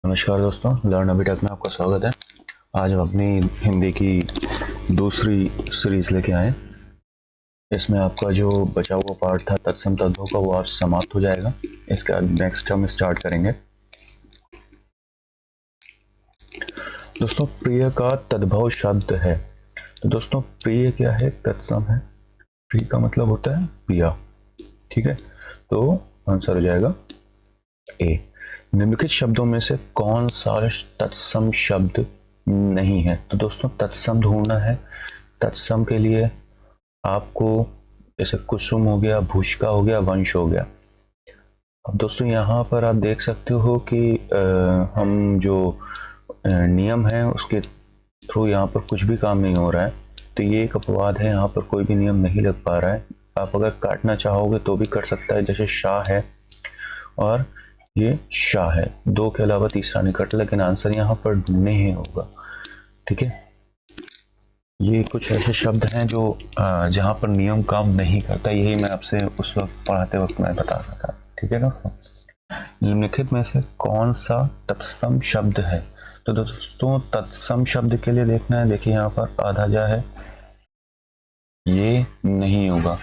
नमस्कार दोस्तों, लर्न अभी तक में आपका स्वागत है। आज हम अपनी हिंदी की दूसरी सीरीज लेके आए। इसमें आपका जो बचा हुआ पार्ट था तत्सम तद्भव का, वो आज समाप्त हो जाएगा। इसके बाद नेक्स्ट हम स्टार्ट करेंगे। दोस्तों, प्रिय का तद्भव शब्द है। तो दोस्तों, प्रिय क्या है? तत्सम है। प्रिय का मतलब होता है पिया। ठीक है, तो आंसर हो जाएगा ए। निम्नलिखित शब्दों में से कौन सा तत्सम शब्द नहीं है? तो दोस्तों, तत्सम ढूंढना है। तत्सम के लिए आपको जैसे कुसुम हो गया, भूषिका हो गया, वंश हो गया। अब दोस्तों, यहाँ पर आप देख सकते हो कि हम जो नियम है उसके थ्रू यहाँ पर कुछ भी काम नहीं हो रहा है। तो ये एक अपवाद है, यहाँ पर कोई भी नियम नहीं लग पा रहा है। आप अगर काटना चाहोगे तो भी कर सकता है, जैसे शाह है और ये शाह है, दो के अलावा तीसरा नहीं कट, लेकिन आंसर यहाँ पर नहीं होगा। ठीक है, ये कुछ ऐसे शब्द हैं जो जहाँ पर नियम काम नहीं करता। यही मैं आपसे उस वक्त पढ़ाते वक्त मैं बता रहा था। ठीक है दोस्तों, निम्नलिखित में से कौन सा तत्सम शब्द है? तो दोस्तों, तत्सम शब्द के लिए देखना है। देखिए यहाँ पर आधा जा है, ये नहीं होगा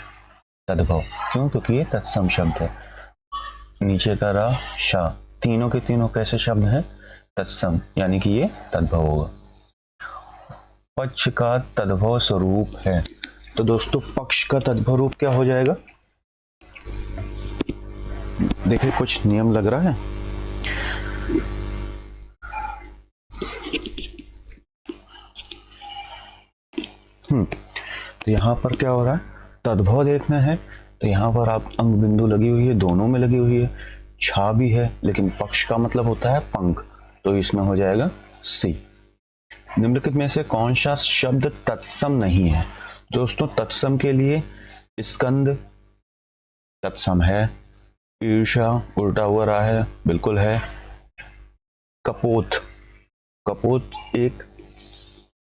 तद्भव। क्यों? क्योंकि ये तत्सम शब्द है। नीचे का रा, शा, तीनों के तीनों कैसे शब्द हैं? तत्सम, यानी कि ये तद्भव होगा। पक्ष का तद्भव स्वरूप है। तो दोस्तों, पक्ष का तद्भव रूप क्या हो जाएगा? देखिए, कुछ नियम लग रहा है। तो यहां पर क्या हो रहा है? तद्भव देखना है तो यहां पर आप अंग बिंदु लगी हुई है, दोनों में लगी हुई है। छा भी है, लेकिन पक्ष का मतलब होता है पंख, तो इसमें हो जाएगा सी। निम्नलिखित में से कौन सा शब्द तत्सम नहीं है? दोस्तों, तत्सम के लिए स्कंद तत्सम है, ईर्षा उल्टा हुआ रहा है, बिल्कुल है। कपोत, कपोत एक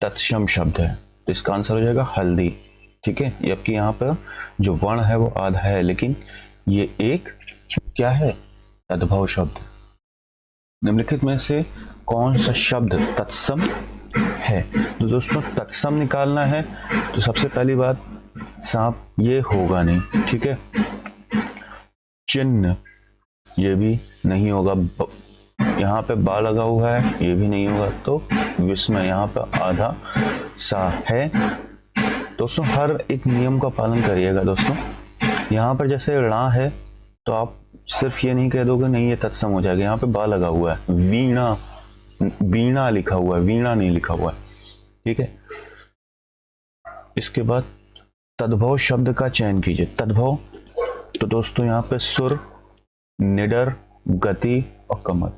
तत्सम शब्द है, तो इसका आंसर हो जाएगा हल्दी। ठीक है, जबकि यहाँ पर जो वर्ण है वो आधा है, लेकिन ये एक क्या है? तद्भव शब्द। निम्नलिखित में से कौन सा शब्द तत्सम है? तो दोस्तों, तत्सम निकालना है तो सबसे पहली बात, सांप ये होगा नहीं। ठीक है, चिन्ह ये भी नहीं होगा। यहाँ पे बा लगा हुआ है, ये भी नहीं होगा। तो विस्मय, यहाँ पे आधा सा है। दोस्तों, हर एक नियम का पालन करिएगा। दोस्तों, यहाँ पर जैसे णा है तो आप सिर्फ ये नहीं कह दोगे नहीं ये तत्सम हो जाएगा। यहाँ पे बा लगा हुआ है, वीणा, वीणा लिखा हुआ है, वीणा नहीं लिखा हुआ है। ठीक है, इसके बाद तद्भव शब्द का चयन कीजिए। तद्भव, तो दोस्तों यहाँ पे सुर, निडर, गति और कमल।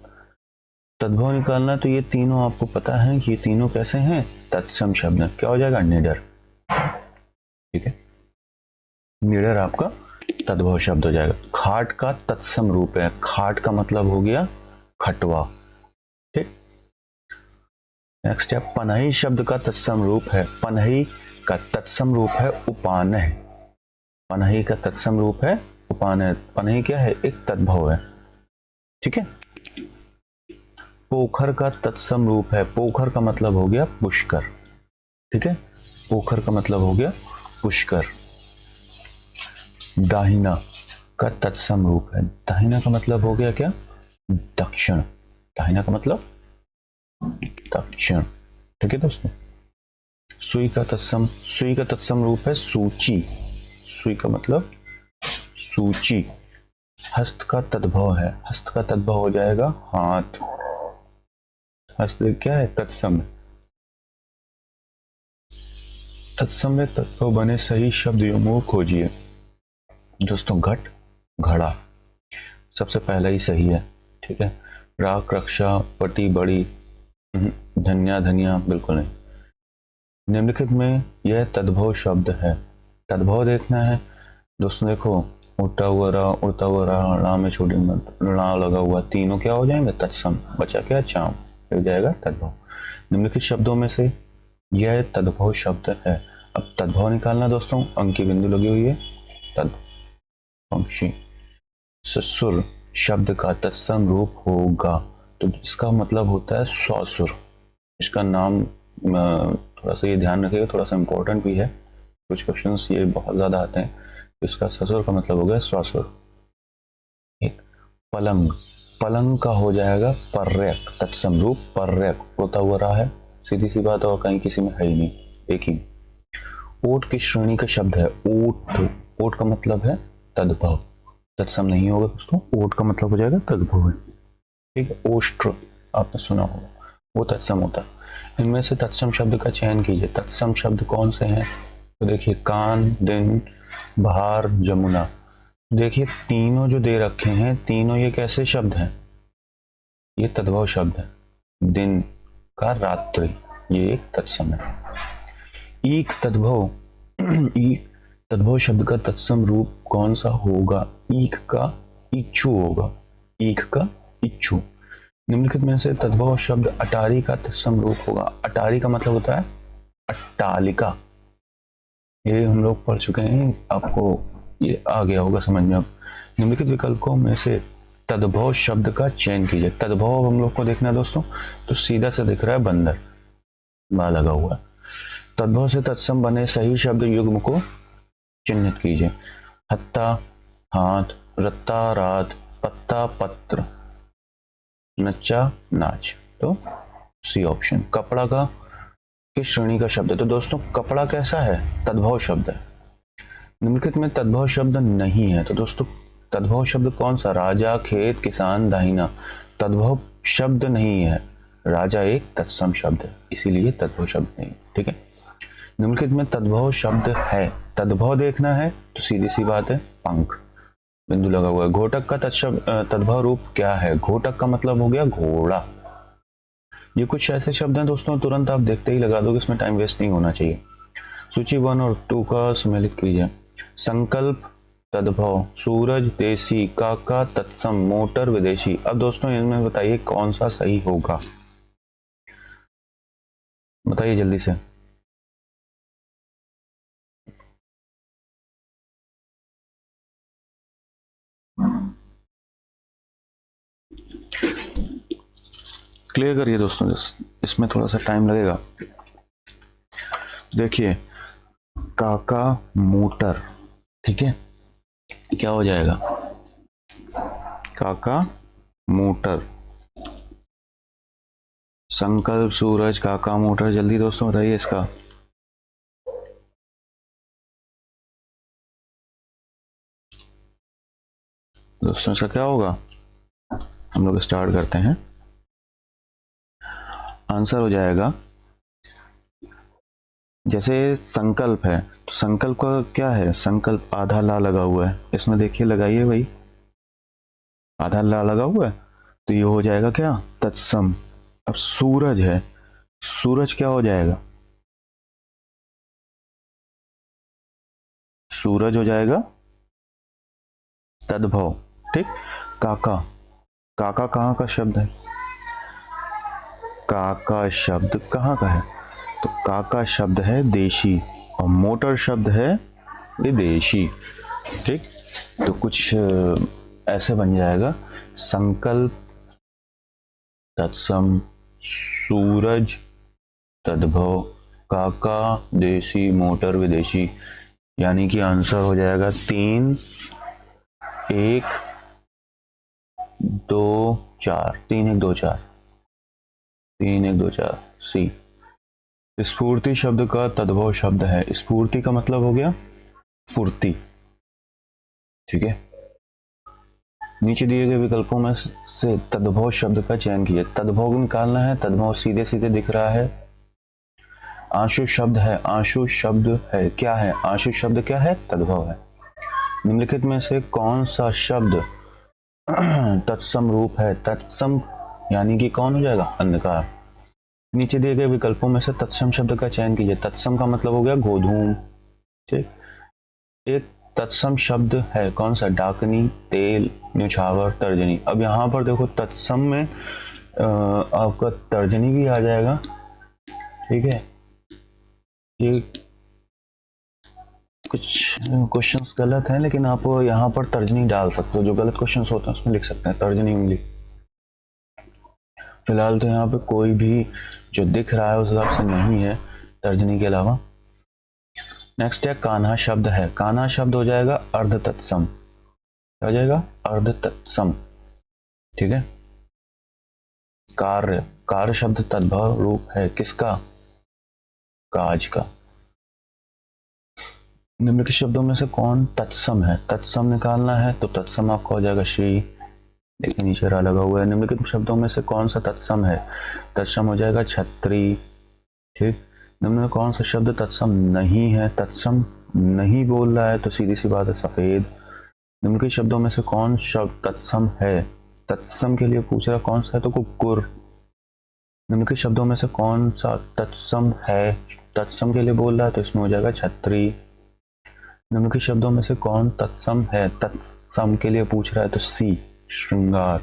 तद्भव निकालना तो ये तीनों आपको पता है कि ये तीनों कैसे हैं? तत्सम शब्द। क्या हो जाएगा? निडर। ठीक है, निडर आपका तद्भव शब्द हो जाएगा। खाट का तत्सम रूप है। खाट का मतलब हो गया खटवा। ठीक, नेक्स्ट है पनही शब्द का तत्सम रूप है। पनही का तत्सम रूप है उपानह। पनही का तत्सम रूप है उपानह। पनही क्या है? एक तद्भव है। ठीक है, पोखर का तत्सम रूप है। पोखर का मतलब हो गया पुष्कर। ठीक है, पोखर का मतलब हो गया पुष्कर। दाहिना का तत्सम रूप है। दाहिना का मतलब हो गया क्या? दक्षिण। दाहिना का मतलब दक्षिण। ठीक है दोस्तों, सुई का तत्सम रूप है सूची। सुई का मतलब सूची। हस्त का तद्भव है। हस्त का तद्भव हो जाएगा हाथ। हस्त क्या है? तत्सम। तत्सम में तत्व बने सही शब्द योमों खोजिए। दोस्तों, घट, घड़ा सबसे पहला ही सही है। ठीक है, राख, रक्षा, पटी, बड़ी, धन्या, धनिया बिल्कुल नहीं। निम्नलिखित में यह तद्भव शब्द है। तद्भव देखना है। दोस्तों देखो, उल्टा हुआ रा, उड़ता हुआ रा में छोटी रा लगा हुआ, तीनों क्या हो जाएंगे? तत्सम। बचा क्या? चाम, हो जाएगा तद्भव। निम्नलिखित शब्दों में से यह तद्भव शब्द है। अब तद्भव निकालना दोस्तों, अंक की बिंदु लगी हुई है। तद्भव पंक्षी। ससुर शब्द का तत्सम रूप होगा। तो इसका मतलब होता है ससुर। इसका नाम थोड़ा सा ये ध्यान रखिएगा, थोड़ा सा इम्पोर्टेंट भी है, कुछ क्वेश्चंस ये बहुत ज़्यादा आते हैं। तो इसका ससुर का मतलब हो गया ससुर। एक पलंग, पलंग का हो जाएगा पर्यक, तत्सम रूप पर्यक, होता हुआ रहा है, सीधी सी बात, और कहीं किसी में है ही नहीं, एक ही। ओट किस श्रेणी का शब्द है? ओट, ओट का मतलब है तद्भव, तत्सम नहीं होगा दोस्तों, ओट का मतलब हो जाएगा तद्भव है, ठीक है। ओष्ट्र आपने सुना होगा, वो तत्सम होता है। इनमें से तत्सम शब्द का चयन कीजिए। तत्सम शब्द कौन से हैं? तो देखिए कान, दिन, बहार, जमुना। देखिए तीनों जो दे रखे हैं, तीनों ये कैसे शब्द हैं? ये तद्भव शब्द है। दिन का रात्रि, ये एक तत्सम है। ईक तद्भव ईक तद्भव शब्द का तत्सम रूप कौन सा होगा? ईक का इच्छु होगा, ईक का इच्छु। निम्नलिखित में से तद्भव शब्द अटारी का तत्सम रूप होगा। अटारी का मतलब होता है अट्टालिका, ये हम लोग पढ़ चुके हैं, आपको ये आ गया होगा समझ में। अब निम्नलिखित विकल्पों में से तद्भव शब्द का चयन कीजिए। तद्भव हम लोग को देखना है दोस्तों, तो सीधा से दिख रहा है बंदर, बा लगा हुआ। तद्भव से तत्सम बने सही शब्द युग्म को चिन्हित कीजिए। हत्ता हाथ, रत्ता रात, पत्ता पत्र, नच्चा नाच। तो सी ऑप्शन। कपड़ा का किस श्रेणी का शब्द है? तो दोस्तों कपड़ा कैसा है? तद्भव शब्द है। निम्नलिखित में तद्भव शब्द नहीं है, तो दोस्तों तद्भव शब्द कौन सा? राजा, खेत, किसान, दाहिना। तद्भव शब्द नहीं है, राजा एक तत्सम शब्द है, इसीलिए तद्भव शब्द नहीं, ठीक है। निम्नलिखित में तद्भव शब्द है, तद्भव देखना है तो सीधी सी बात है पंख, बिंदु लगा हुआ है। घोटक का तद्भव रूप क्या है? घोटक का मतलब हो गया घोड़ा। ये कुछ ऐसे शब्द हैं दोस्तों, तुरंत आप देखते ही लगा दोगे, इसमें टाइम वेस्ट नहीं होना चाहिए। सूची 1 और 2 का सम्मिलित कीजिए। संकल्प तद्भव, सूरज देसी, काका तत्सम, मोटर विदेशी। अब दोस्तों इनमें बताइए कौन सा सही होगा, बताइए जल्दी से। क्लियर करिए दोस्तों, इसमें थोड़ा सा टाइम लगेगा। देखिए काका मोटर, ठीक है, क्या हो जाएगा? काका मोटर। संकल्प, सूरज, काका मोटर, जल्दी दोस्तों बताइए इसका। दोस्तों इसका क्या होगा? हम लोग स्टार्ट करते हैं। आंसर हो जाएगा, जैसे संकल्प है तो संकल्प का क्या है? संकल्प आधा ला लगा हुआ है, इसमें देखिए लगाइए भाई, आधा ला लगा हुआ है, तो ये हो जाएगा क्या? तत्सम। अब सूरज है, सूरज क्या हो जाएगा? सूरज हो जाएगा तद्भव, ठीक। काका, काका कहाँ का शब्द है? काका शब्द कहाँ का है? तो काका शब्द है देशी, और मोटर शब्द है विदेशी, ठीक। तो कुछ ऐसे बन जाएगा, संकल्प तत्सम, सूरज तद्भव, काका देसी, मोटर विदेशी। यानी कि आंसर हो जाएगा 3 1 2 4, 3 1 2 4, 3 1 2 4, सी। स्फूर्ति शब्द का तद्भव शब्द है। स्फूर्ति का मतलब हो गया फुर्ती, ठीक है। नीचे दिए गए विकल्पों में से तद्भव शब्द का चयन कीजिए। तद्भव निकालना है, तद्भव सीधे सीधे दिख रहा है। आंशु शब्द है, आंशु शब्द है, क्या है? आंशु शब्द क्या है? तद्भव है। निम्नलिखित में से कौन सा शब्द तत्सम रूप है? तत्सम यानी कि कौन हो जाएगा? अंधकार। नीचे दिए गए विकल्पों में से तत्सम शब्द का चयन कीजिए। तत्सम का मतलब हो गया गोधूम, ठीक। एक तत्सम शब्द है कौन सा? डाकनी, तेल, न्यौछावर, तर्जनी। अब यहाँ पर देखो तत्सम में आपका तर्जनी भी आ जाएगा, ठीक है। ये कुछ क्वेश्चंस गलत हैं, लेकिन आप यहाँ पर तर्जनी डाल सकते हो, जो गलत क्वेश्चंस होते हैं उसमें लिख सकते हैं तर्जनी उंगली। फिलहाल तो यहाँ पे कोई भी जो दिख रहा है उस हिसाब से नहीं है तर्जनी के अलावा। नेक्स्ट है कान्हा शब्द है। कान्हा शब्द हो जाएगा अर्ध तत्सम, क्या हो जाएगा? अर्ध तत्सम, ठीक है। कार्य, कार्य शब्द तद्भव रूप है किसका? काज का। निम्नलिखित शब्दों में से कौन तत्सम है? तत्सम निकालना है तो तत्सम आपका हो जाएगा श्री, देखिए नीचे रा लगा हुआ है। निम्नलिखित शब्दों में से कौन सा तत्सम है? तत्सम हो जाएगा छत्री, ठीक। निम्न में कौन सा शब्द तत्सम नहीं है? तत्सम नहीं बोल रहा है तो सीधी सी बात है सफेद। निम्नलिखित शब्दों में से कौन शब्द तत्सम है? तत्सम के लिए पूछ रहा कौन सा है तो कुकुर। निम्नलिखित शब्दों में से कौन सा तत्सम है? तत्सम के लिए बोल रहा है तो इसमें हो जाएगा छत्री। निम्नलिखित शब्दों में से कौन तत्सम है? तत्सम के लिए पूछ रहा है तो सी, श्रृंगार।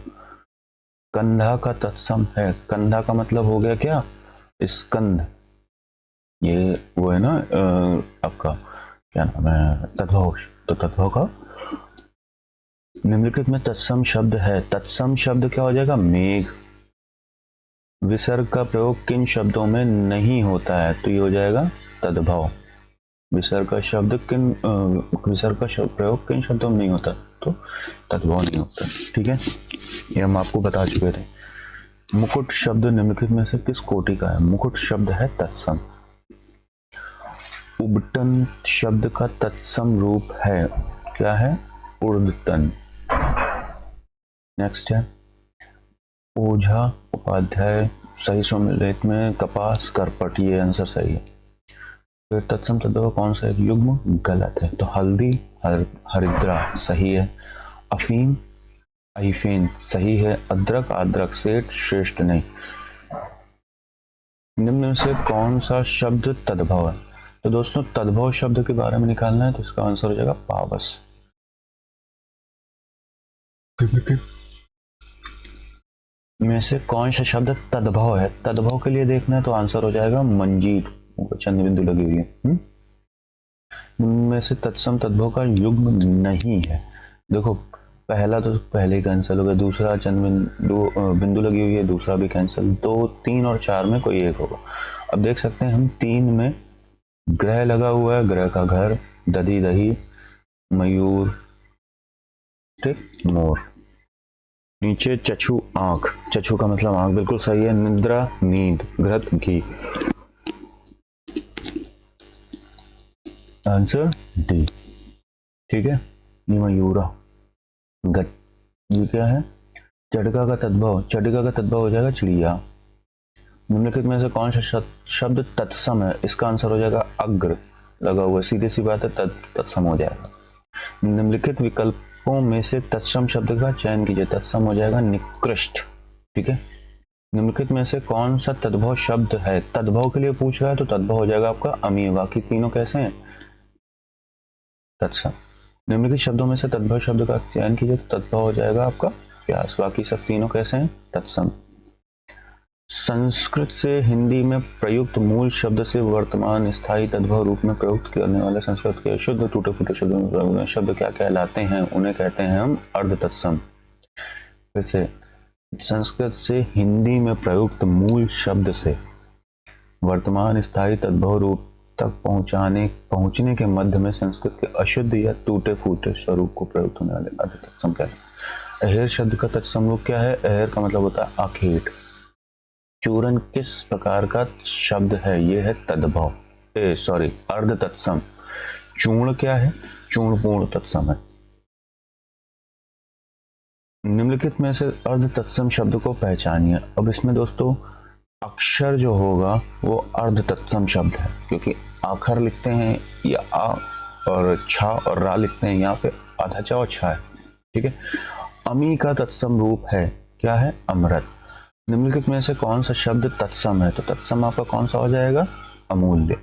कंधा का तत्सम है। कंधा का मतलब हो गया क्या? स्कंद। ये वो है ना आपका क्या नाम है, तद्भव। तो तद्भव का निम्नलिखित में तत्सम शब्द है। तत्सम शब्द क्या हो जाएगा? मेघ। विसर्ग का प्रयोग किन शब्दों में नहीं होता है? तो ये हो जाएगा तद्भव। विसर्ग का शब्द किन विसर्ग का प्रयोग किन शब्दों में नहीं होता? तो तद्भव नहीं होता, ठीक है। ये हम आपको बता चुके थे। मुकुट शब्द निम्नलिखित में से किस कोटि का है? मुकुट शब्द है तत्सम। उबटन शब्द का तत्सम रूप है, क्या है? उर्दतन। नेक्स्ट है ओझा उपाध्याय, सही सम्मिलित में कपास करपट, ये आंसर सही है। फिर तत्सम तद्भव कौन सा एक युग्म? गलत है। तो हल्दी हरिद्रा सही है। अफीम अहीफेन सही है। अदरक आद्रक, सेठ श्रेष्ठ नहीं। निम्न में से कौन सा शब्द तद्भव है? तो दोस्तों तद्भव शब्द के बारे में निकालना है तो इसका आंसर हो जाएगा पावस। में से कौन सा शब्द तद्भव है? तद्भव के लिए देखना है तो आंसर हो जाएगा मंजीर, चंद्र बिंदु लगी हुई है। में से तत्सम तद्भव का युग्म नहीं है। देखो पहला तो पहले ही कैंसिल हो गया, दूसरा चंद्र बिंदु लगी हुई है, दूसरा भी कैंसिल। 2, 3 और 4 में कोई एक होगा। अब देख सकते हैं हम 3 में ग्रह लगा हुआ है, ग्रह का घर, दधी दही, मयूर, ठीक, मोर। नीचे चक्षु आंख, चक्षु का मतलब आंख, बिल्कुल सही है। निद्रा नींद, घृत घी, आंसर डी, ठीक है। मयूरा गट, ये क्या है? चटका का तद्भव, चटिका का तद्भव हो जाएगा चिड़िया। निम्नलिखित में से कौन सा शब्द तत्सम है? इसका आंसर हो जाएगा अग्र, लगा हुआ, सीधी सी बात है, तत्सम हो जाएगा। निम्नलिखित विकल्पों में से तत्सम शब्द का चयन कीजिए। तत्सम हो जाएगा निकृष्ट, ठीक है। निम्नलिखित में से कौन सा तद्भव शब्द है? तद्भव के लिए पूछ रहा है तो तद्भव हो जाएगा आपका अमीय। बाकी तीनों कैसे हैं? तत्सम। निम्नलिखित शब्दों में से तद्भव शब्द का चयन कीजिए तो तद्भव हो जाएगा आपका प्यास। बाकी सब तीनों कैसे हैं? तत्सम। संस्कृत से हिंदी में प्रयुक्त मूल शब्द से वर्तमान स्थायी तद्भव रूप में प्रयुक्त करने वाले संस्कृत के शुद्ध टूटे फूटे शब्द क्या कहलाते हैं? उन्हें कहते हैं हम अर्ध तत्सम। फिर से संस्कृत से हिंदी में प्रयुक्त मूल शब्द से वर्तमान स्थायी तद्भव रूप तक पहुंचने के मध्य में संस्कृत के अशुद्ध या टूटे फूटे स्वरूप को प्रयुक्त होने वाले अर्ध तत्सम क्या है? अहेर शब्द का तत्सम रूप क्या है? अहेर का मतलब होता है आखेट। चूरन किस प्रकार का शब्द है? ये है तद्भव, अर्ध तत्सम। चूर्ण क्या है? चूर्ण पूर्ण तत्सम है। निम्नलिखित में से अर्ध तत्सम शब्द को पहचानिए। अब इसमें दोस्तों अक्षर जो होगा वो अर्ध तत्सम शब्द है, क्योंकि आखर लिखते हैं या आ और छा और रा लिखते हैं, यहाँ पे आधा चा और छा है, ठीक है। अमी का तत्सम रूप है, क्या है? अमृत। निम्नलिखित में से कौन सा शब्द तत्सम है? तो तत्सम आपका कौन सा हो जाएगा? अमूल्य।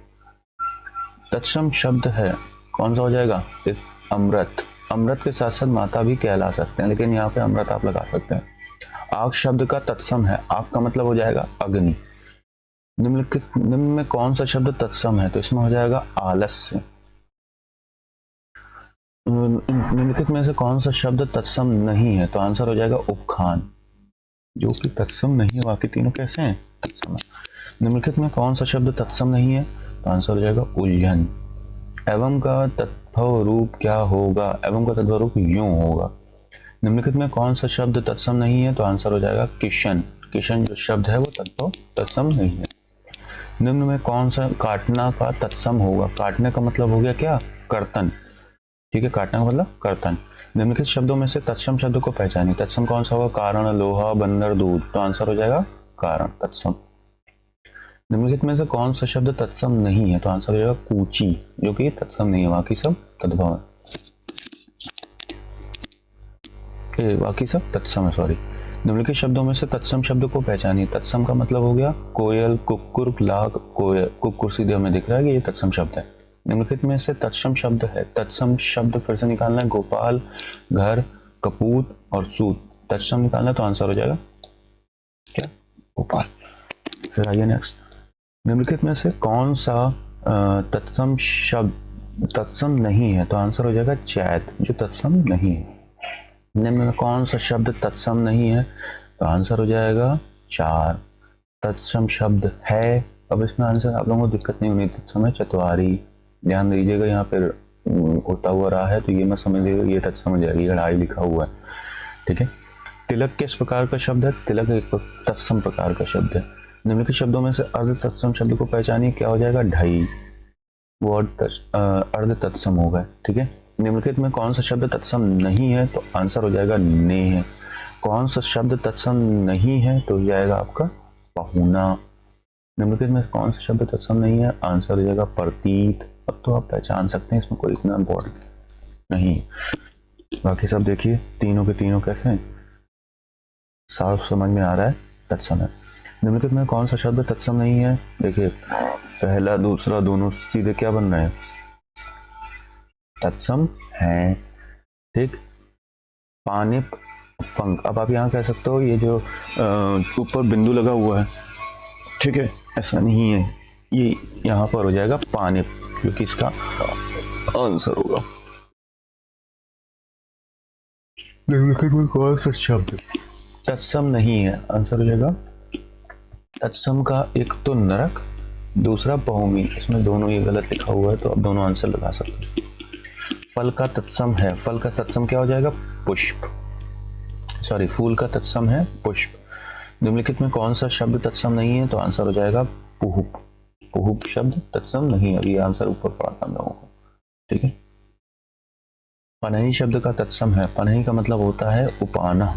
तत्सम शब्द है कौन सा हो जाएगा? अमृत। अमृत के साथ साथ माता भी कहला सकते हैं, लेकिन यहाँ पे अमृत आप लगा सकते हैं। आग शब्द का तत्सम है, आग का मतलब हो जाएगा अग्नि। निम्नलिखित निम्न में कौन सा शब्द तत्सम है? तो इसमें हो जाएगा आलस्य। निम्नलिखित में से कौन सा शब्द तत्सम नहीं है? तो आंसर हो जाएगा उपखान। जो कि तत्सम नहीं है, बाकी तीनों कैसे हैं, तत्सम है। निम्नलिखित में कौन सा शब्द तत्सम नहीं है, तो आंसर हो जाएगा उलझन। एवं का तद्भव रूप क्या होगा, एवं का तद्भव रूप यूं होगा। निम्नलिखित में कौन सा शब्द तत्सम नहीं है, तो आंसर हो जाएगा किशन। किशन जो शब्द है वो तद्भव तत्सम नहीं है। निम्न में कौन सा काटना का तत्सम होगा, काटने का मतलब हो गया क्या, कर्तन, ठीक है, काटने का मतलब कर्तन। निम्नलिखित शब्दों में से तत्सम शब्द को पहचानिए। तत्सम कौन सा होगा, कारण, लोहा, बंदर, दूध, तो आंसर हो जाएगा कारण, तत्सम। निम्नलिखित में से कौन सा शब्द तत्सम नहीं है, तो आंसर हो जाएगा कूची, जो कि तत्सम नहीं है, बाकी सब तद्भव है, बाकी सब तत्सम है, सॉरी। निम्नलिखित शब्दों में से तत्सम शब्द को पहचानिए। तत्सम का मतलब हो गया कोयल, कुक्कुर, लाख, कोयल, कुक्कुर सीधे हमें दिख रहा है कि ये तत्सम शब्द है। निम्नलिखित में से तत्सम शब्द है, तत्सम शब्द फिर से निकालना है, गोपाल, घर, कपूत और सूत, तत्सम निकालना है, तो आंसर हो जाएगा क्या, गोपाल। फिर आइए नेक्स्ट, निम्नलिखित में से कौन सा तत्सम शब्द तत्सम नहीं है, तो आंसर हो जाएगा चैत, जो तत्सम नहीं है। निम्न में कौन सा शब्द तत्सम नहीं है, तो आंसर हो जाएगा चार। तत्सम शब्द है, अब इसमें आंसर आप लोगों को दिक्कत नहीं होनी, तत्सम है चतवारी, ध्यान दीजिएगा, यहाँ पर उड़ता हुआ रहा है तो ये मत समझिएगा, ये तत्सम हो जाएगी, लड़ाई लिखा हुआ है, ठीक है। तिलक किस प्रकार का शब्द है, तिलक एक तत्सम प्रकार का शब्द है। निम्नलिखित शब्दों में से अर्ध तत्सम शब्द को पहचानिए, क्या हो जाएगा, ढाई, वो अर्ध तत्सम होगा, ठीक है। निम्नलिखित में कौन सा शब्द तत्सम नहीं है, तो आंसर हो जाएगा ने है। कौन सा शब्द तत्सम नहीं है, तो हो जाएगा आपका पहुना। निम्नलिखित में कौन सा शब्द तत्सम नहीं है, आंसर हो जाएगा प्रतीत। अब तो आप पहचान सकते हैं, इसमें कोई इतना इम्पोर्टेंट नहीं, बाकी सब देखिए तीनों के तीनों कैसे हैं, साफ समझ में आ रहा है, तत्सम है। निम्नलिखित में कौन सा शब्द तत्सम नहीं है, देखिए पहला दूसरा दोनों सीधे क्या बन रहे हैं, तत्सम है, ठीक। पानिप, पंख, अब आप यहाँ कह सकते हो ये जो ऊपर बिंदु लगा हुआ है, ठीक है, ऐसा नहीं है, ये यहाँ पर हो जाएगा पानिप, क्योंकि इसका आंसर होगा। निम्नलिखित में कौन सा शब्द तत्सम नहीं है, आंसर हो जाएगा तत्सम का एक तो नरक, दूसरा बहुमी, इसमें दोनों ये गलत लिखा हुआ है तो अब दोनों आंसर लगा सकते हैं। फल का तत्सम है, फल का तत्सम क्या हो जाएगा, पुष्प, सॉरी फूल का तत्सम है पुष्प। निम्नलिखित में कौन सा शब्द तत्सम नहीं है, तो आंसर हो जाएगा पुहुप, पुहुप शब्द तत्सम नहीं है, अभी आंसर ऊपर पड़ा था हम लोगों को, ठीक है। पनही शब्द का तत्सम है, पनही का मतलब होता है उपाना,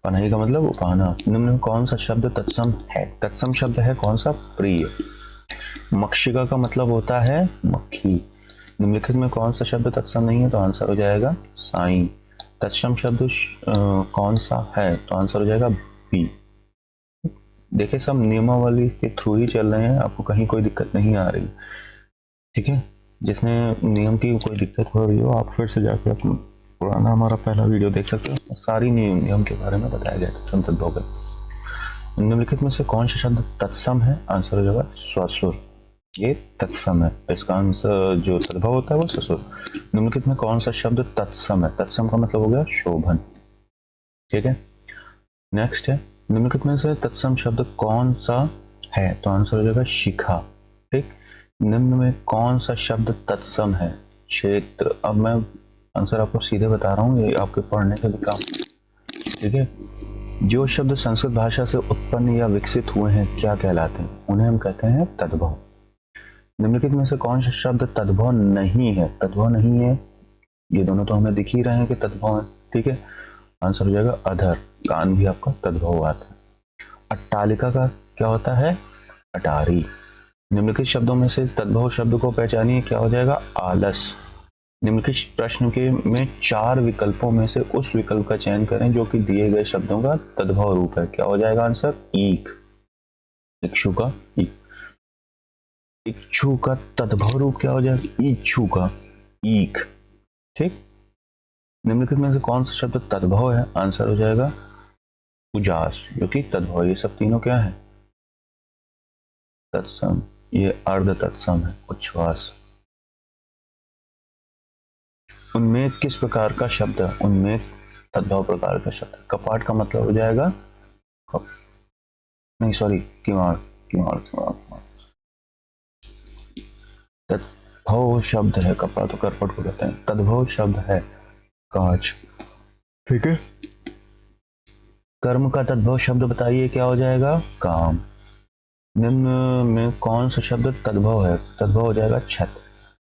पनही का मतलब उपाना। निम्न में कौन सा शब्द तत्सम है, तत्सम शब्द है कौन सा, प्रिय। मक्षिका का मतलब होता है मक्खी। निम्नलिखित में कौन सा शब्द तत्सम नहीं है, तो आंसर हो जाएगा साई। तत्सम शब्द कौन सा है, तो आंसर हो जाएगा बी। देखिए सब नियमावली के थ्रू ही चल रहे हैं, आपको कहीं कोई दिक्कत नहीं आ रही, ठीक है। जिसने नियम की कोई दिक्कत हो रही हो, आप फिर से जाके अपना पुराना हमारा पहला वीडियो देख सकते हो, सारी नियम के बारे में बताया गया तत्सम तद्भव। निम्नलिखित में से कौन सा शब्द तत्सम है, आंसर हो जाएगा स्वसुर, ये तत्सम है, इसका आंसर जो तद्भव होता है वो ससुर। निम्नलिखित में कौन सा शब्द तत्सम है, तत्सम का मतलब हो गया शोभन, ठीक है। नेक्स्ट है, निम्नलिखित में से तत्सम शब्द कौन सा है, तो आंसर हो जाएगा शिखा, ठीक। निम्न में कौन सा शब्द तत्सम है, क्षेत्र। अब मैं आंसर आपको सीधे बता रहा हूँ, ये आपके पढ़ने का भी काम, ठीक है। जो शब्द संस्कृत भाषा से उत्पन्न या विकसित हुए हैं क्या कहलाते हैं, उन्हें हम कहते हैं तद्भव। निम्नलिखित में से कौन सा शब्द तद्भव नहीं है, तद्भव नहीं है, ये दोनों तो हमें दिख ही रहे हैं कि तद्भव है, ठीक है। आंसर हो जाएगा अधर, कान भी आपका तद्भव आता है। अट्टालिका का क्या होता है, अटारी। निम्नलिखित शब्दों में से तद्भव शब्द को पहचानिए, क्या हो जाएगा, आलस। निम्नलिखित प्रश्न के में 4 विकल्पों में से उस विकल्प का चयन करें जो कि दिए गए शब्दों का तद्भव रूप है, क्या हो जाएगा आंसर, ईख, इक्षु का ईख। इक्षु का तद्भव रूप क्या हो जाएगा, इक्षु का ईख, ठीक। निम्नलिखित में से कौन सा शब्द तद्भव है, आंसर हो जाएगा उजास, जो कि तद्भव। ये सब तीनों क्या है, तत्सम, ये अर्ध तत्सम है, उच्छ्वास। उन्मेद किस प्रकार का शब्द है, उन्मेद तद्भव प्रकार का शब्द। कपाट का मतलब हो जाएगा नहीं सॉरी, किवाड़ किवाड़ किवाड़। तद्भव शब्द है, कपड़ा तो करपट को कहते हैं, तद्भव शब्द है कांच। ठीक है, कर्म का तद्भव शब्द बताइए क्या हो जाएगा, काम। निम्न में कौन सा शब्द तद्भव है, तद्भव हो जाएगा छत।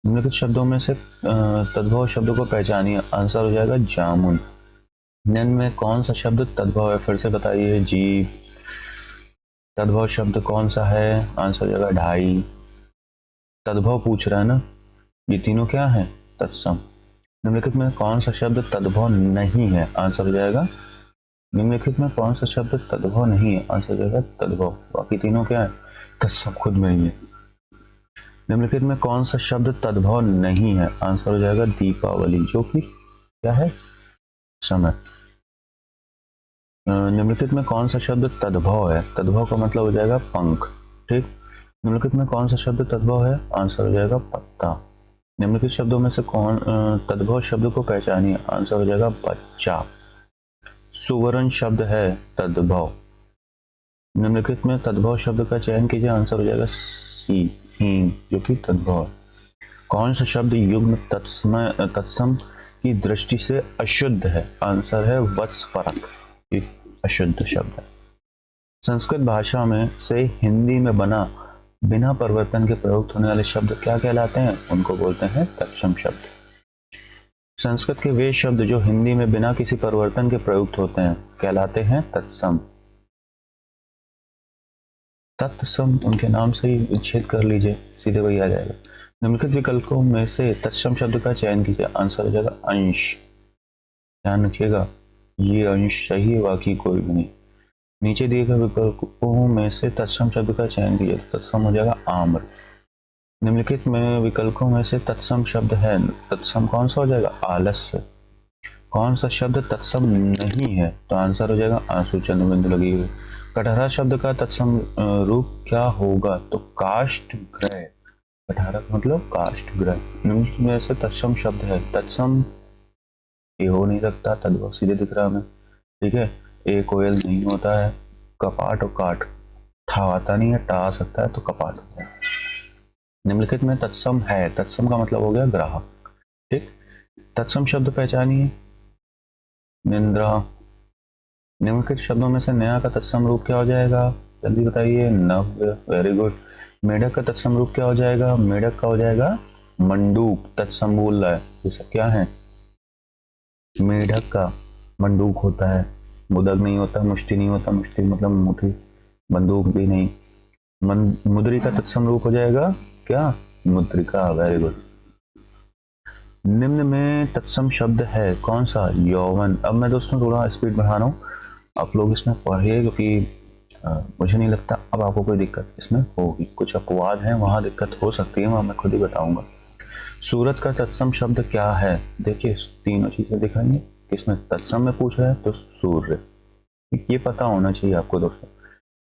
निम्नलिखित शब्दों में से तद्भव शब्द को पहचानिए, आंसर हो जाएगा जामुन। निम्न में कौन सा शब्द तद्भव है, फिर से बताइए, जीव। तद्भव शब्द कौन सा है, आंसर हो जाएगा ढाई। तद्भव पूछ रहा है ना, ये तीनों क्या है, तत्सम। निम्नलिखित में कौन सा शब्द तद्भव नहीं है, आंसर हो जाएगा, निम्नलिखित में कौन सा शब्द तद्भव नहीं है, आंसर हो जाएगा तद्भव। बाकी तीनों क्या है, तत्सम खुद में ही है। निम्नलिखित में कौन सा शब्द तद्भव नहीं है, आंसर हो जाएगा दीपावली, जो कि क्या है, समय। निम्नलिखित में कौन सा शब्द तद्भव है, तद्भव का मतलब हो जाएगा पंख। ठीक, निम्नलिखित में कौन सा शब्द तद्भव है, आंसर हो जाएगा पत्ता। निम्नलिखित शब्दों में से कौन तद्भव शब्द को पहचानिए, आंसर हो जाएगा बच्चा। सुवर्ण शब्द है तद्भव। निम्नलिखित में तद्भव शब्द का चयन कीजिए, आंसर हो जाएगा सी, हीन, जो कि तद्भव है। कौन सा शब्द युग्म तत्सम की दृष्टि से अशुद्ध है, आंसर है वत्सपरक, एक अशुद्ध शब्द है। संस्कृत भाषा में से हिंदी में बना बिना परिवर्तन के प्रयुक्त होने वाले शब्द क्या कहलाते हैं, उनको बोलते हैं तत्सम शब्द। संस्कृत के वे शब्द जो हिंदी में बिना किसी परिवर्तन के प्रयुक्त होते हैं कहलाते हैं तत्सम। तत्सम उनके नाम से ही उच्छेद कर लीजिए, सीधे वही आ जाएगा। निम्नलिखित विकल्पों में से तत्सम शब्द का चयन कीजिए, आंसर हो जाएगा अंश। ध्यान रखिएगा, ये अंश सही है, बाकी कोई भी नहीं। नीचे दिए गए विकल्पों में से तत्सम शब्द का चयन कीजिए, तत्सम हो जाएगा आम्र। निम्नलिखित में विकल्पों में से तत्सम शब्द है, तत्सम कौन सा हो जाएगा, आलस्य। कौन सा शब्द तत्सम नहीं है, तो आंसर हो जाएगा आंसू, चंद्र बिंदु लगी हुई। कटहरा शब्द का तत्सम रूप क्या होगा, तो काष्ठ ग्रह। कटहरा मतलब काष्ठ ग्रह। निम्नलिखित में से तत्सम शब्द है, तत्सम ये हो नहीं सकता, तद्भव सीधे दिख रहा हमें। ठीक है, ए कोयल नहीं होता है, कपाट और काट, ठा आता नहीं है, टा आ सकता है तो कपाट होता है। निम्नलिखित में तत्सम है, तत्सम का मतलब हो गया ग्राहक। ठीक, तत्सम शब्द पहचानिए, निंद्रा। निम्नलिखित शब्दों में से नया का तत्सम रूप क्या हो जाएगा, जल्दी बताइए, नव्य, वेरी गुड। मेढक का तत्सम रूप क्या हो जाएगा, मेढक का हो जाएगा मंडूक। तत्सम बोल रहा है, ये सब क्या है, मेढक का मंडूक होता है, मुदक नहीं होता, मुष्टि नहीं होता, मुष्टि मतलब मुट्ठी, बंदूक भी नहीं। मुद्री का तत्सम रूप हो जाएगा क्या, मुद्रिका, वेरी गुड। निम्न में तत्सम शब्द है कौन सा, यौवन। अब मैं दोस्तों थोड़ा स्पीड बढ़ा रहा हूँ, आप लोग इसमें पढ़िए, क्योंकि मुझे नहीं लगता अब आपको कोई दिक्कत इसमें होगी। कुछ अपवाद हैं, वहां दिक्कत हो सकती है, वहां मैं खुद ही बताऊंगा। सूरत का तत्सम शब्द क्या है, देखिए तीनों चीजें दिखाएंगे, इसमें तत्सम में पूछ रहा है तो सूर्य, ये पता होना चाहिए आपको दोस्तों।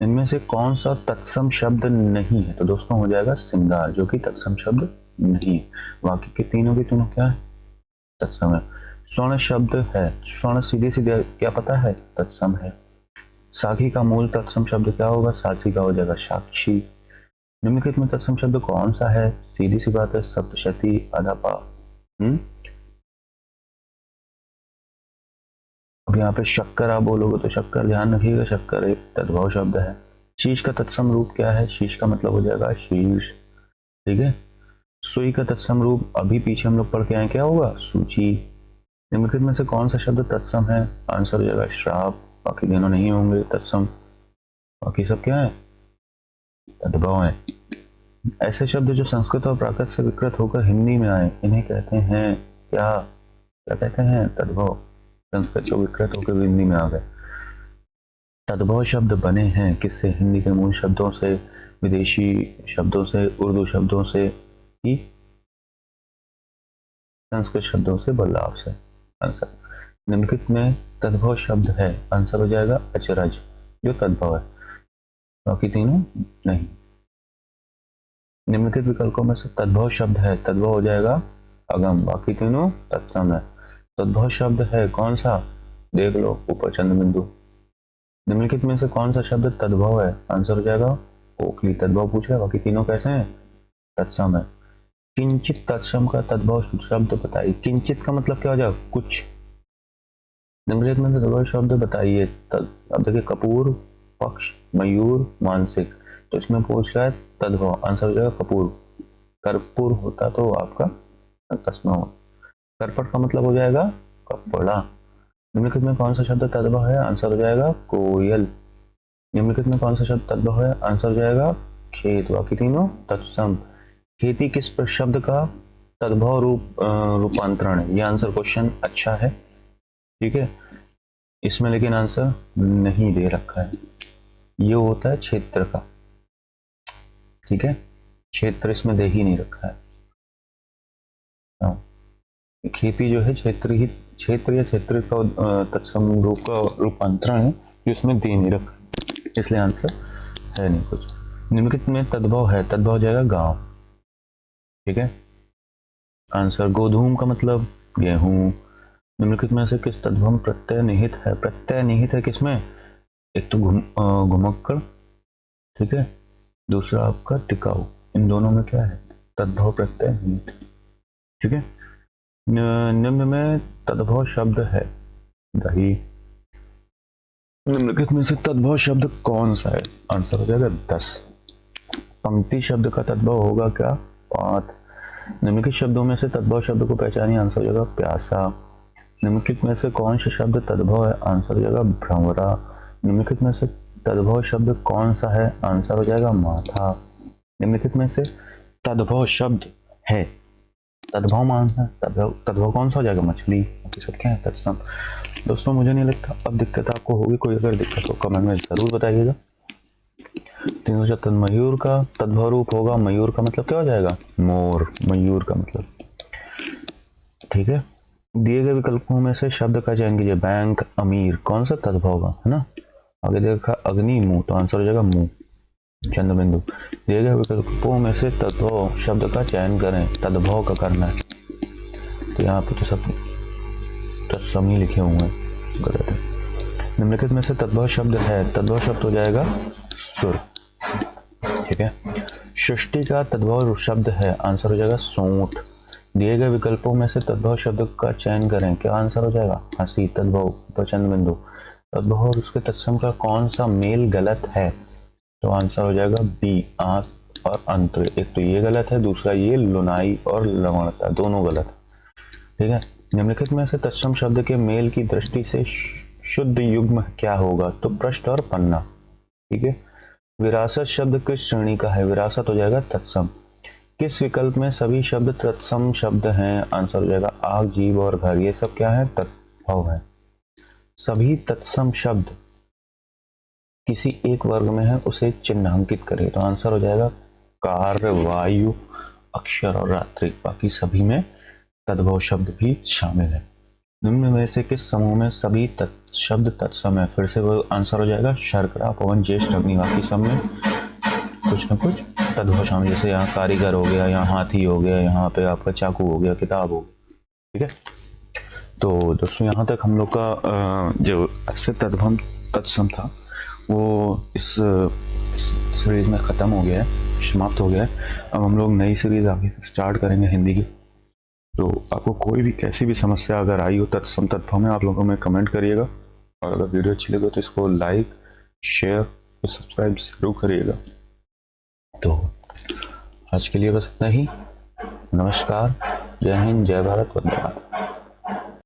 इनमें से कौन सा तत्सम शब्द नहीं है, तो दोस्तों हो जाएगा सिंगार, जो कि तत्सम शब्द नहीं है। बाकी के तीनों की तीनों क्या है, तत्सम है। स्वर्ण शब्द है, स्वर्ण सीधे सीधे क्या पता है, तत्सम है। साखी का मूल तत्सम शब्द क्या होगा, साक्षी का हो जाएगा साक्षी। निम्नलिखित में तत्सम शब्द कौन सा है, सीधी सी बात है सप्तशती अदापा। अब यहाँ पे शक्कर आप बोलोगे तो शक्कर, ध्यान रखिएगा शक्कर एक तद्भव शब्द है। शीश का तत्सम रूप क्या है, शीश का मतलब हो जाएगा शीर्ष। ठीक है, सुई का तत्सम रूप अभी पीछे हम लोग पढ़ के आए, क्या होगा, सूची। निम्नलिखित में से कौन सा शब्द तत्सम है, आंसर हो जाएगा श्राप, बाकी दोनों नहीं होंगे तत्सम, बाकी सब क्या है, तद्भव है। ऐसे शब्द जो संस्कृत और प्राकृत से विकृत होकर हिंदी में आए, इन्हें कहते हैं क्या, क्या कहते हैं, तद्भव। संस्कृत जो विकृत होकर हिंदी में आ गए। तद्भव शब्द बने हैं किससे, हिंदी के मूल शब्दों से, विदेशी शब्दों से, उर्दू शब्दों से, कि संस्कृत शब्दों से, बदलाव से। आंसर निम्नलिखित में तद्भव शब्द है, आंसर हो जाएगा अचरज, जो तद्भव है, बाकी तीनों नहीं। निम्नलिखित विकल्पों में से तद्भव शब्द है, तद्भव हो जाएगा अगम, बाकी तीनों तत्सम है। तद्भव शब्द है कौन सा, देख लो ऊपर चंद्र बिंदु, निम्नलिखित में से कौन सा शब्द तद्भव है? आंसर हो जाएगा ओखली। तद्भव पूछ रहा है, बाकी तीनों कैसे हैं? तत्सम है। किंचित तत्सम का तद्भव शब्द बताइए। किंचित का मतलब क्या हो जाएगा? कुछ। निम्नलिखित में से तद्भव शब्द बताइए। अब देखिए, कपूर, पक्ष, मयूर, मानसिक। तो इसमें पूछ रहा है तद्भव, आंसर हो जाएगा कपूर। कर्पूर होता तो आपका तस्मा हो। करपट का मतलब हो जाएगा कपड़ा। निम्नलिखित में कौन सा शब्द तद्भव है? आंसर हो जाएगा कोयल। निम्नलिखित में कौन सा शब्द तद्भव है? आंसर हो जाएगा खेत। बाकी तीनों तत्सम। खेती किस शब्द का तद्भव रूपांतरण है? ये आंसर क्वेश्चन अच्छा है, ठीक है, इसमें लेकिन आंसर नहीं दे रखा है। ये होता है क्षेत्र का, ठीक है, क्षेत्र इसमें दे ही नहीं रखा है। खेती जो है क्षेत्र ही, क्षेत्र या क्षेत्र का तत्सम रूप का रूपांतरण है, जो इसमें दे नहीं रखा, इसलिए आंसर है नहीं कुछ। निम्नलिखित में तद्भव है, तद्भव हो जाएगा गांव, ठीक है। आंसर गोधूम का मतलब गेहूं। निम्नलिखित में से किस तद्भव में प्रत्यय निहित है? प्रत्यय निहित है किसमें? एक तो घुमक्कड़, ठीक है, दूसरा आपका टिकाऊ। इन दोनों में क्या है? तद्भव प्रत्यय निहित, ठीक है। निम्न में तद्भव शब्द है दही। निम्नलिखित में से तद्भव शब्द कौन सा है? आंसर हो जाएगा 10। पंक्ति शब्द का तद्भव होगा क्या? पात। निम्नलिखित शब्दों में से तद्भव शब्द को पहचानिए, आंसर हो जाएगा प्यासा। निम्नलिखित में से कौन सा शब्द तद्भव है? आंसर हो जाएगा भ्रमरा। निम्नलिखित में से तद्भव शब्द कौन सा है? आंसर हो जाएगा माथा। निम्नलिखित में से तद्भव शब्द है, तद्भव मान है, तद्भव कौन सा हो जाएगा? मछली। बाकी सब क्या है? तत्सम। दोस्तों मुझे नहीं लगता अब दिक्कत आपको होगी, कोई अगर दिक्कत हो कमेंट में जरूर बताइएगा। 377 मयूर का तद्भव रूप होगा, मयूर का मतलब क्या हो जाएगा? मोर, मयूर का मतलब, ठीक है। दिए गए विकल्पों में से शब्द का चयन कीजिए। बैंक, अमीर, कौन सा तद्भव होगा, है ना। आगे देखा अग्नि, मुंह, तो आंसर हो जाएगा मुंह। चंद्र बिंदु। दिए गए विकल्पों में से तद्भव शब्द का चयन करें, तद्भव का करना है, तो यहाँ पे तो सब तत्सम ही लिखे हुए हैं, गलत है। निम्नलिखित में से तद्भव शब्द है, तद्भव शब्द हो जाएगा सुर, ठीक है। सृष्टि का तद्भव शब्द है, आंसर हो जाएगा सोंठ। दिए गए विकल्पों में से तद्भव शब्द का चयन करें, क्या आंसर हो जाएगा? हंसी। तद्भव प्रचंड बिंदु। तद्भव और उसके तत्सम का कौन सा मेल गलत है? तो आंसर हो जाएगा बी, आंख और अंत। एक तो ये गलत है, दूसरा ये लुनाई और लवणता, दोनों गलत, ठीक है। निम्नलिखित में से तत्सम शब्द के मेल की दृष्टि से शुद्ध युग्म क्या होगा? तो पृष्ठ और पन्ना, ठीक है। विरासत शब्द किस श्रेणी का है? विरासत हो जाएगा तत्सम। किस विकल्प में सभी शब्द तत्सम शब्द हैं? आंसर हो जाएगा आग, जीव और घर, ये सब क्या है? तद्भव है। सभी तत्सम शब्द किसी एक वर्ग में है, उसे चिन्हांकित करें, तो आंसर हो जाएगा कार्य, वायु, अक्षर और रात्रि। बाकी सभी में तद्भव शब्द भी शामिल है। निम्न में से किस समूह में सभी शब्द तत्सम है? फिर से वो आंसर हो जाएगा शर्करा, पवन, ज्येष्ठ, अग्नि। बाकी सब में कुछ न कुछ तद्भव शामिल, जैसे यहाँ कारीगर हो गया, यहाँ हाथी हो गया, यहाँ पे आपका चाकू हो गया, किताब हो गया, ठीक है। तो दोस्तों यहाँ तक हम लोग का जो अच्छे तद्भव तत्सम था वो इस सीरीज में ख़त्म हो गया है, समाप्त हो गया है। अब हम लोग नई सीरीज आगे स्टार्ट करेंगे हिंदी की। तो आपको कोई भी कैसी भी समस्या अगर आई हो तत्सम तद्भव में, आप लोगों में कमेंट करिएगा, और अगर वीडियो अच्छी लगे तो इसको लाइक, शेयर और सब्सक्राइब जरूर करिएगा। तो आज के लिए बस इतना ही। नमस्कार, जय हिंद, जय भारत, वंदे मातरम।